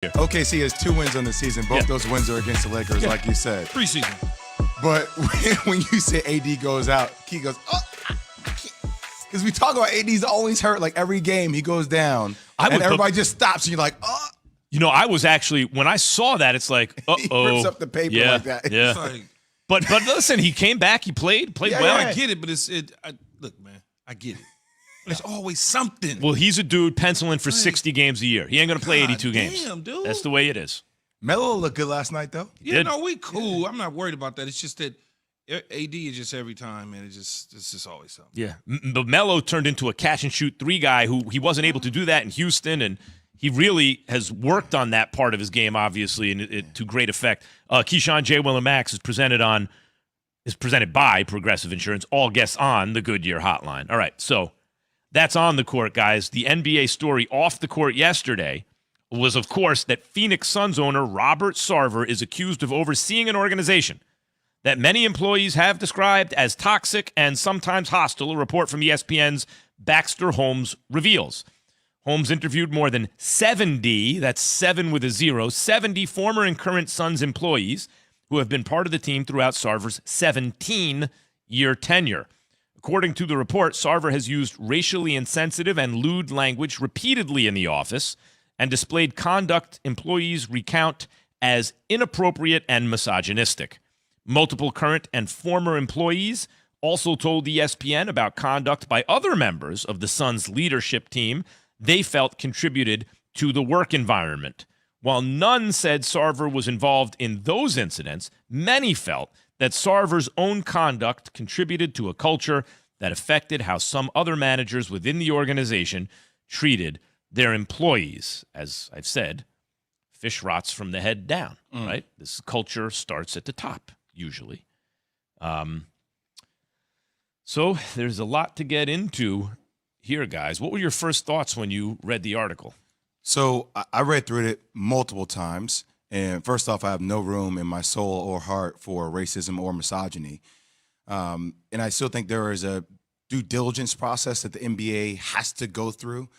OKC has 2 wins on the season. Both those wins are against the Lakers, like you said. Preseason. But when you say AD goes out, Key goes, oh, because we talk about AD's always hurt. Like every game he goes down, and everybody just stops, and you're like, oh. You know, I was actually, when I saw that, it's like, uh-oh. He rips up the paper like that. Yeah. Like, but listen, he came back, he played well. I get it, but look, man, I get it. There's always something. Well, he's a dude penciling for 60 games a year. He ain't going to play 82 games. Damn, dude. That's the way it is. Melo looked good last night, though. Yeah, no, we cool. I'm not worried about that. It's just that AD is just every time, man. It's just always something. Yeah. But Melo turned into a catch-and-shoot 3 guy who he wasn't able to do that in Houston, and he really has worked on that part of his game, obviously, and to great effect. Keyshawn, J. Will, and Max is presented by Progressive Insurance. All guests on the Goodyear Hotline. All right, so that's on the court, guys. The NBA story off the court yesterday was, of course, that Phoenix Suns owner Robert Sarver is accused of overseeing an organization that many employees have described as toxic and sometimes hostile, a report from ESPN's Baxter Holmes reveals. Holmes interviewed more than 70, that's 7 with a 0, 70 former and current Suns employees who have been part of the team throughout Sarver's 17-year tenure. According to the report, Sarver has used racially insensitive and lewd language repeatedly in the office and displayed conduct employees recount as inappropriate and misogynistic. Multiple current and former employees also told ESPN about conduct by other members of the Suns leadership team they felt contributed to the work environment. While none said Sarver was involved in those incidents, many felt that Sarver's own conduct contributed to a culture that affected how some other managers within the organization treated their employees. As I've said, fish rots from the head down, right? This culture starts at the top, usually. So there's a lot to get into here, guys. What were your first thoughts when you read the article? So I read through it multiple times. And first off, I have no room in my soul or heart for racism or misogyny. And I still think there is a due diligence process that the NBA has to go through.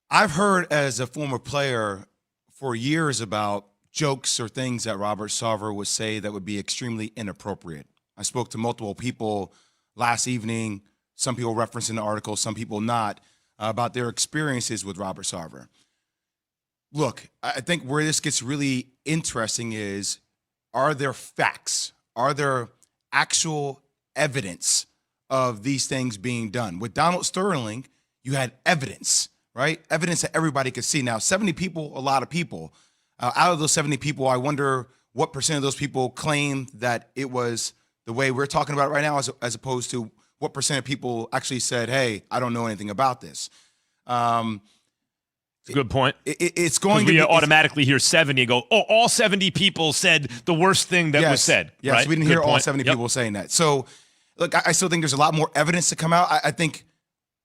I've heard as a former player for years about jokes or things that Robert Sarver would say that would be extremely inappropriate. I spoke to multiple people last evening, some people referencing the article, some people not, about their experiences with Robert Sarver. Look, I think where this gets really interesting is, are there facts? Are there actual evidence of these things being done? With Donald Sterling, you had evidence, right? Evidence that everybody could see. Now, 70 people, a lot of people. Out of those 70 people, I wonder what percent of those people claim that it was the way we're talking about it right now, as opposed to what percent of people actually said, hey, I don't know anything about this. It's a good point. It's going to be be automatically hear 70 and go, oh, all 70 people said the worst thing that was said. Yes, right? We didn't hear all 70 people saying that. So, look, I still think there's a lot more evidence to come out. I think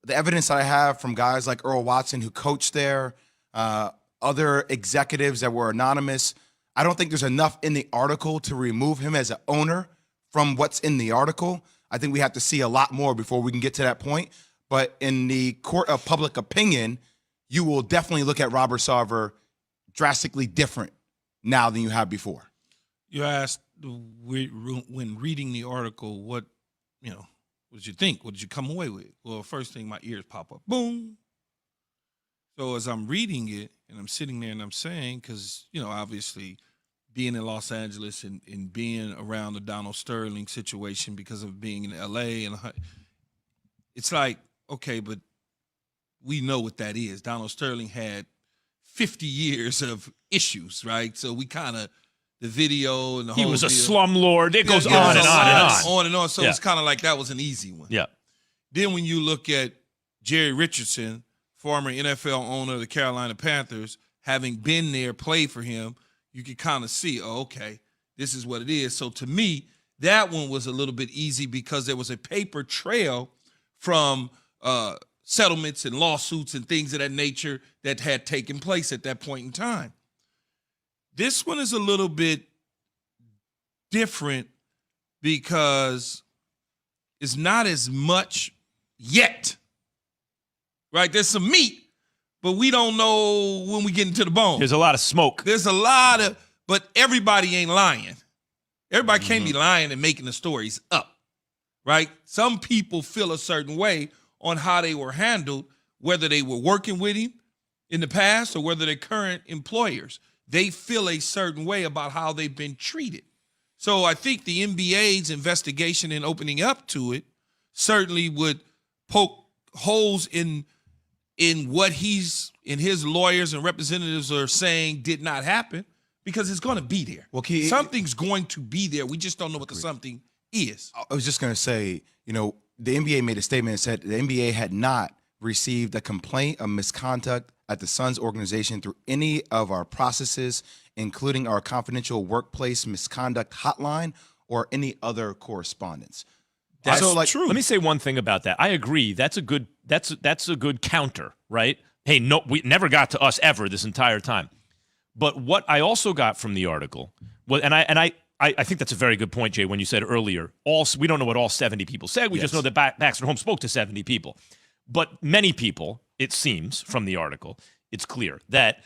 the evidence that I have from guys like Earl Watson, who coached there, other executives that were anonymous, I don't think there's enough in the article to remove him as an owner from what's in the article. I think we have to see a lot more before we can get to that point. But in the court of public opinion, you will definitely look at Robert Sarver drastically different now than you have before. You asked when reading the article, what did you think? What did you come away with? Well, first thing, my ears pop up. Boom. So as I'm reading it and I'm sitting there and I'm saying, because, obviously being in Los Angeles and being around the Donald Sterling situation because of being in L.A. and it's like, okay, but we know what that is. Donald Sterling had 50 years of issues, right? So we kind of, the video and the whole He was a deal, slumlord. It goes on and on and on. On and on. So it's kind of like that was an easy one. Yeah. Then when you look at Jerry Richardson, former NFL owner of the Carolina Panthers, having been there, played for him, you can kind of see, oh, okay, this is what it is. So to me, that one was a little bit easy because there was a paper trail from settlements and lawsuits and things of that nature that had taken place at that point in time. This one is a little bit different because it's not as much yet, right? There's some meat, but we don't know when we get into the bone. There's a lot of smoke. There's a lot of, but everybody ain't lying. Everybody can't be lying and making the stories up, right? Some people feel a certain way on how they were handled, whether they were working with him in the past or whether they're current employers. They feel a certain way about how they've been treated. So I think the NBA's investigation and opening up to it certainly would poke holes in what his lawyers and representatives are saying did not happen, because it's going to be there. Well, something's going to be there. We just don't know what the something is. I was just going to say, the NBA made a statement and said the NBA had not received a complaint of misconduct at the Suns organization through any of our processes, including our confidential workplace misconduct hotline or any other correspondence. That's true. Let me say one thing about that. I agree. That's a good counter, right? Hey, no, we never got to us ever this entire time. But what I also got from the article was, and I think that's a very good point, Jay, when you said earlier, we don't know what all 70 people said. We just know that Baxter Holmes spoke to 70 people. But many people, it seems, from the article, it's clear that,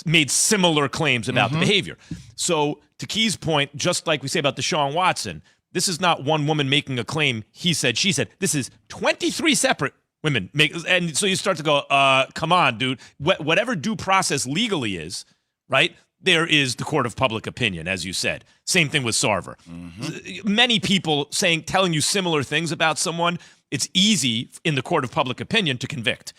made similar claims about the behavior. So to Key's point, just like we say about Deshaun Watson, this is not one woman making a claim, he said, she said. This is 23 separate women. And so you start to go, come on, dude. Whatever due process legally is, right, there is the court of public opinion, as you said. Same thing with Sarver. Many people telling you similar things about someone, it's easy in the court of public opinion to convict.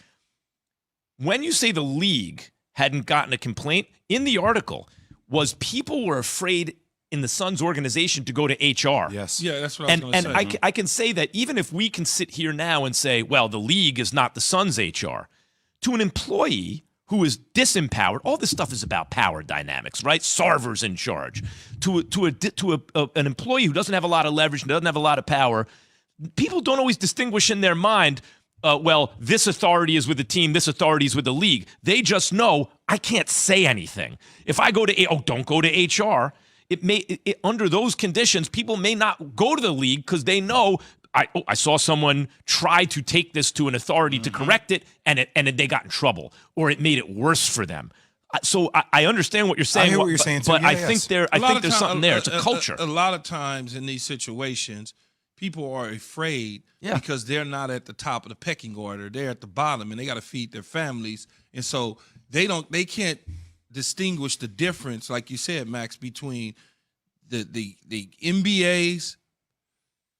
When you say the league hadn't gotten a complaint, in the article was people were afraid in the Suns organization to go to HR. Yes. Yeah, that's what I was going to say. And I can say that even if we can sit here now and say, well, the league is not the Suns' HR, to an employee who is disempowered, all this stuff is about power dynamics, right? Sarver's in charge. To an employee who doesn't have a lot of leverage and doesn't have a lot of power, people don't always distinguish in their mind, this authority is with the team, this authority is with the league. They just know, I can't say anything. If I go to, don't go to HR, under those conditions, people may not go to the league because they know, I saw someone try to take this to an authority to correct it, and they got in trouble, or it made it worse for them. So I understand what you're saying. I hear what you're saying, too. But Yeah, I think there's something there. It's a culture. A lot of times in these situations, people are afraid because they're not at the top of the pecking order. They're at the bottom, and they got to feed their families, and so they can't distinguish the difference, like you said, Max, between the NBA's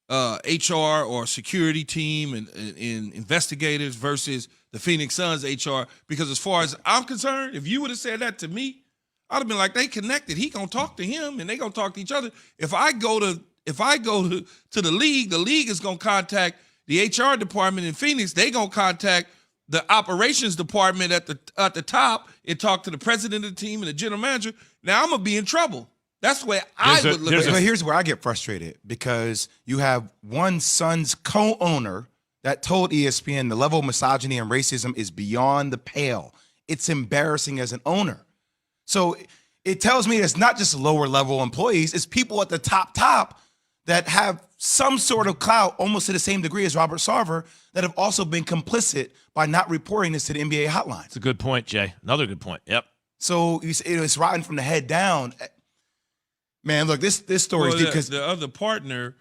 HR or security team and investigators versus the Phoenix Suns HR. Because as far as I'm concerned, if you would have said that to me, I'd have been like, they connected. He gonna talk to him, and they gonna talk to each other. If I go to the league is gonna contact the HR department in Phoenix. They gonna contact the operations department at the top and talk to the president of the team and the general manager. Now I'm gonna be in trouble. That's the way I would look at it. But here's where I get frustrated, because you have one Suns co-owner that told ESPN the level of misogyny and racism is beyond the pale. It's embarrassing as an owner. So it tells me it's not just lower level employees, it's people at the top that have some sort of clout, almost to the same degree as Robert Sarver, that have also been complicit by not reporting this to the NBA hotline. It's a good point, Jay. Another good point. Yep. So it's rotten from the head down. Man, look, this story is because the other partner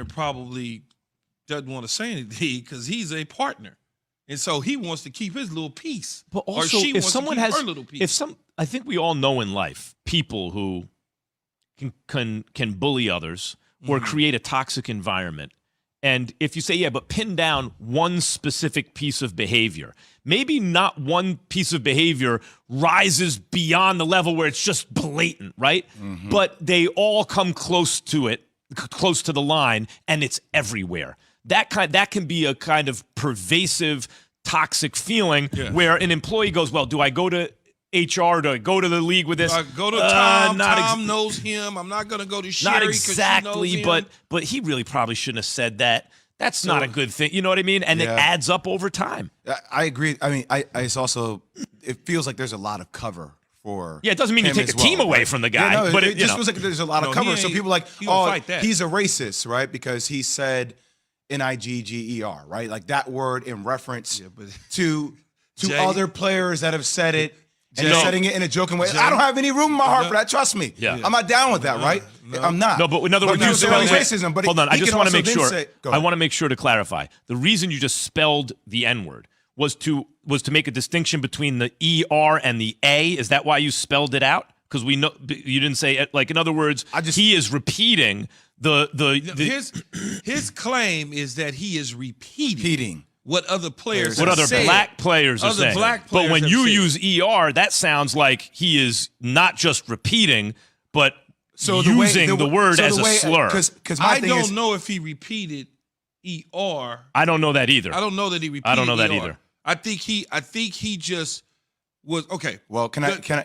probably doesn't want to say anything because he's a partner, and so he wants to keep his little piece. But also, or she if wants someone to keep has, her little piece. I think we all know in life people who can bully others or create a toxic environment. And if you say, yeah, but pin down one specific piece of behavior, maybe not one piece of behavior rises beyond the level where it's just blatant, right? But they all come close to it, close to the line, and it's everywhere. That can be a kind of pervasive, toxic feeling where an employee goes, well, do I go to HR? Do I go to the league with this? I go to Tom. Tom knows him. I'm not going to go to Sherry. Not exactly, she knows him. but he really probably shouldn't have said that. That's not a good thing. You know what I mean? And it adds up over time. I agree. I mean, it's also, it feels like there's a lot of cover for. Yeah, it doesn't mean you take a team away from the guy. Yeah, no, but it just feels like there's a lot of cover. So people are like, he's a racist, right? Because he said Nigger, right? Like that word in reference to to Jay? other players that have said it and Jay? they're setting it in a joking way. Jay? I don't have any room in my heart No. for that. Trust me. Yeah. I'm not down with that, right? No. I'm not. No, but in other words, you you spelled spelled racism. But hold on, I he just can want to also make then sure. say- go I ahead. want to make sure to clarify. The reason you just spelled the N-word was to make a distinction between the ER and the A. Is that why you spelled it out? Because we know you didn't say it. Like, in other words, he is repeating his claim is that he is repeating what other players what have other said. black players are Other saying. black But players when have you said. use ER, that sounds like he is not just repeating, but So using the word as a slur. Because my I thing don't is, know if he repeated ER. I don't know that either. I don't know that he repeated I don't know that ER. either. I think he just was okay. well, can I